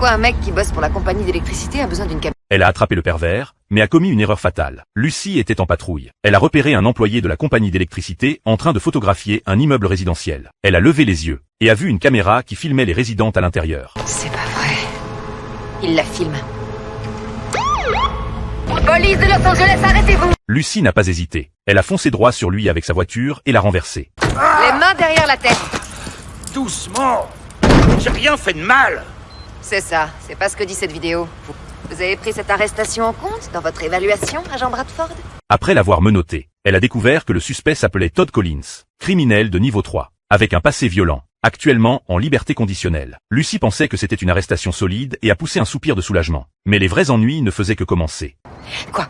Pourquoi un mec qui bosse pour la compagnie d'électricité a besoin d'une caméra? Elle a attrapé le pervers, mais a commis une erreur fatale. Lucie était en patrouille. Elle a repéré un employé de la compagnie d'électricité en train de photographier un immeuble résidentiel. Elle a levé les yeux et a vu une caméra qui filmait les résidentes à l'intérieur. C'est pas vrai. Il la filme. Police de Los Angeles, arrêtez-vous! Lucie n'a pas hésité. Elle a foncé droit sur lui avec sa voiture et l'a renversé. Les mains derrière la tête. Doucement. J'ai rien fait de mal. C'est ça, c'est pas ce que dit cette vidéo. Vous avez pris cette arrestation en compte dans votre évaluation, agent Bradford? Après l'avoir menotté, elle a découvert que le suspect s'appelait Todd Collins, criminel de niveau 3, avec un passé violent, actuellement en liberté conditionnelle. Lucie pensait que c'était une arrestation solide et a poussé un soupir de soulagement. Mais les vrais ennuis ne faisaient que commencer. Quoi?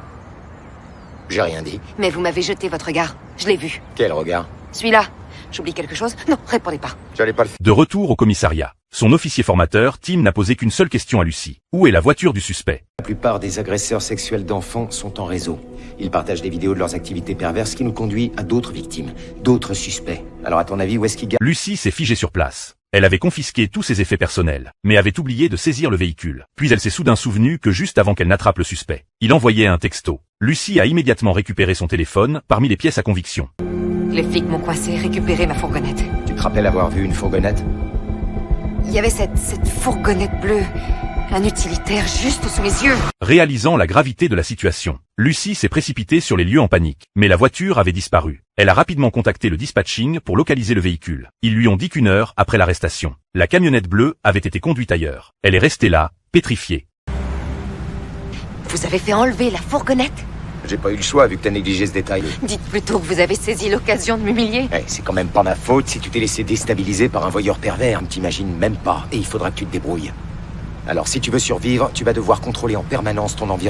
J'ai rien dit. Mais vous m'avez jeté votre regard. Je l'ai vu. Quel regard? Celui-là. J'oublie quelque chose? Non, répondez pas. J'allais pas le faire. De retour au commissariat, son officier formateur, Tim, n'a posé qu'une seule question à Lucie. Où est la voiture du suspect? La plupart des agresseurs sexuels d'enfants sont en réseau. Ils partagent des vidéos de leurs activités perverses qui nous conduit à d'autres victimes, d'autres suspects. Alors à ton avis, où est-ce qu'ils gardent? Lucie s'est figée sur place. Elle avait confisqué tous ses effets personnels, mais avait oublié de saisir le véhicule. Puis elle s'est soudain souvenue que juste avant qu'elle n'attrape le suspect, il envoyait un texto. Lucie a immédiatement récupéré son téléphone parmi les pièces à conviction. Les flics m'ont coincé, récupéré ma fourgonnette. Tu te rappelles avoir vu une fourgonnette? Il y avait cette fourgonnette bleue. Un utilitaire juste sous mes yeux. Réalisant la gravité de la situation, Lucie s'est précipitée sur les lieux en panique. Mais la voiture avait disparu. Elle a rapidement contacté le dispatching pour localiser le véhicule. Ils lui ont dit qu'1 heure après l'arrestation, la camionnette bleue avait été conduite ailleurs. Elle est restée là, pétrifiée. Vous avez fait enlever la fourgonnette? J'ai pas eu le choix vu que t'as négligé ce détail. Dites plutôt que vous avez saisi l'occasion de m'humilier. C'est quand même pas ma faute si tu t'es laissé déstabiliser par un voyeur pervers. Ne t'imagines même pas. Et il faudra que tu te débrouilles. Alors si tu veux survivre, tu vas devoir contrôler en permanence ton environnement.